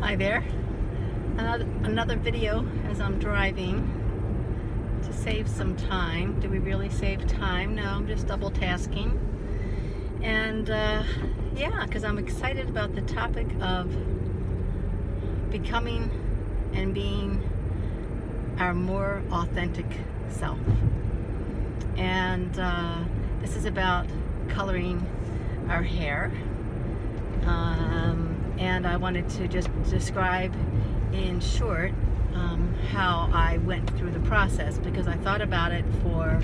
Hi there. Another video as I'm driving to save some time. Do we really save time? No, I'm just double tasking. And yeah, because I'm excited about the topic of becoming and being our more authentic self. And this is about coloring our hair. And I wanted to just describe in short how I went through the process, because I thought about it for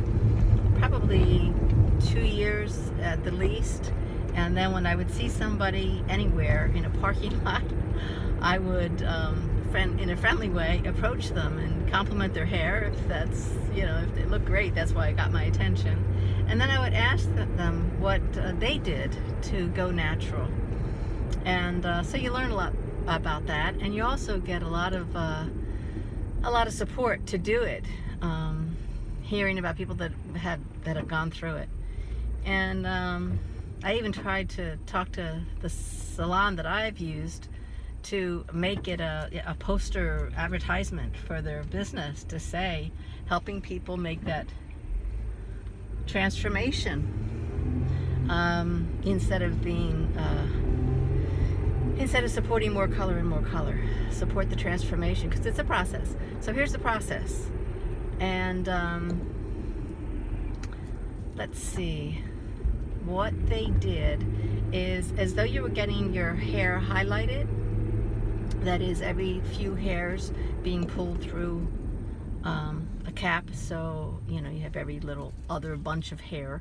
probably 2 years at the least. And then when I would see somebody anywhere in a parking lot, I would in a friendly way approach them and compliment their hair if that's, if they look great. That's why it got my attention. And then I would ask them what they did to go natural. And so you learn a lot about that, and you also get a lot of support to do it. Hearing about people that have gone through it, and I even tried to talk to the salon that I've used to make it a poster advertisement for their business, to say helping people make that transformation, instead of supporting more color and more color, support the transformation, because it's a process. So here's the process. And let's see, what they did is, as though you were getting your hair highlighted, that is, every few hairs being pulled through a cap, so you have every little other bunch of hair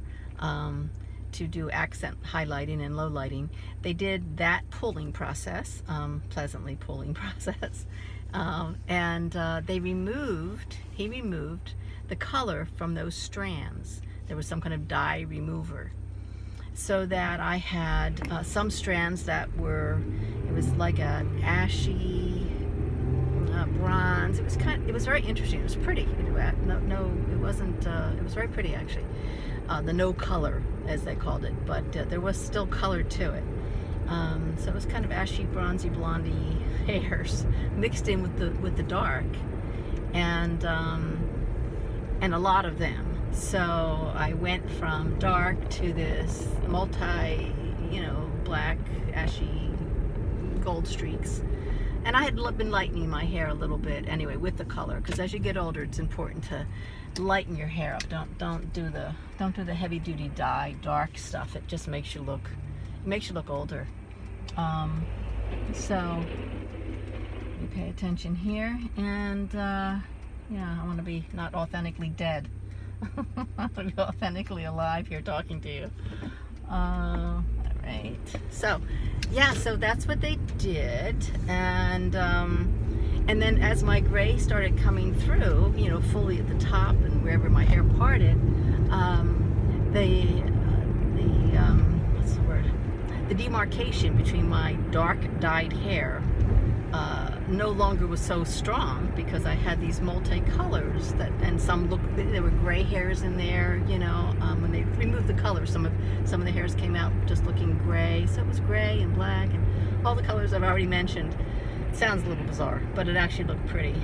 to do accent highlighting and low lighting. They did that pulling process, pleasantly pulling process, and he removed the color from those strands. There was some kind of dye remover, so that I had some strands that it was like an ashy bronze. It was very interesting. It was pretty. It wasn't. It was very pretty, actually. The no color, as they called it, but there was still color to it. So it was kind of ashy, bronzy, blondie hairs mixed in with the dark, and a lot of them. So I went from dark to this multi, black, ashy, gold streaks. And I had been lightening my hair a little bit anyway with the color, because as you get older, it's important to lighten your hair up. Don't do the heavy duty dye dark stuff. It just makes you look older. So you pay attention here, and I want to be not authentically dead. I want to be authentically alive here talking to you. All right. So that's what they did, and then as my gray started coming through, fully at the top and wherever my hair parted, the demarcation between my dark dyed hair no longer was so strong, because I had these multicolors and there were gray hairs in there. When they removed the color, some of the hairs came out just looking gray. So it was gray and black and all the colors I've already mentioned. It sounds a little bizarre, but it actually looked pretty.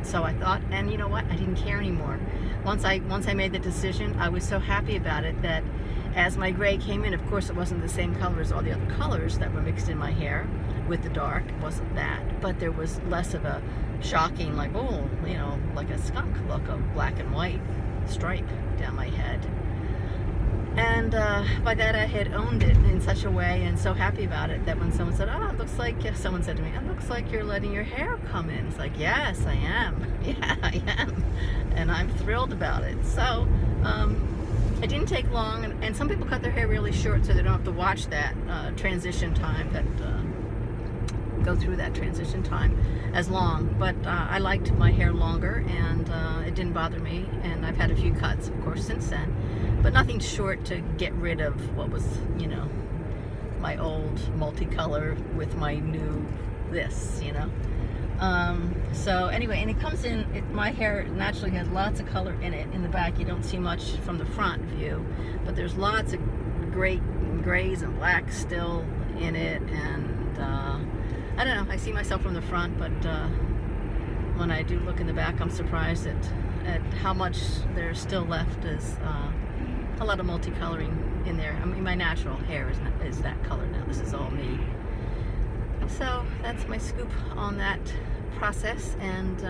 So I thought, and you know what? I didn't care anymore. Once I made the decision, I was so happy about it that as my gray came in, of course it wasn't the same color as all the other colors that were mixed in my hair with the dark. It wasn't that, but there was less of a shocking, like a skunk look of black and white stripe down my head. And by that I had owned it in such a way, and so happy about it, that when someone said, it looks like, someone said to me, it looks like you're letting your hair come in. It's like, yes, I am. Yeah, I am. And I'm thrilled about it. So it didn't take long, and some people cut their hair really short so they don't have to watch that transition time, go through that transition time as long. But I liked my hair longer, and it didn't bother me, and I've had a few cuts, of course, since then, but nothing short to get rid of what was, my old multicolor with my new this. So anyway, and it comes in, my hair naturally has lots of color in it. In the back, you don't see much from the front view, but there's lots of great grays and blacks still in it, and I don't know, I see myself from the front, but when I do look in the back, I'm surprised at how much there's still left. Is a lot of multicoloring in there. I mean, my natural hair is that color now. This is all me. So that's my scoop on that process, and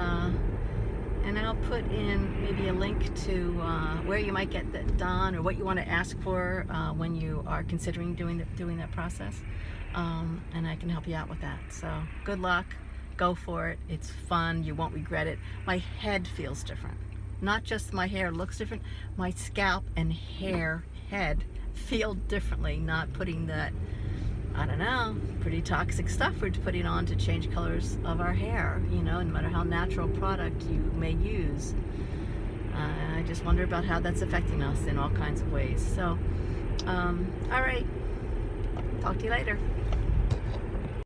I'll put in maybe a link to where you might get that done, or what you want to ask for when you are considering doing that process, and I can help you out with that. So good luck, go for it. It's fun, you won't regret it. My head feels different. Not just my hair looks different, my scalp and head feel differently. Not putting that, I don't know, pretty toxic stuff we're putting on to change colors of our hair, you know, no matter how natural product you may use. I just wonder about how that's affecting us in all kinds of ways. So, all right, talk to you later.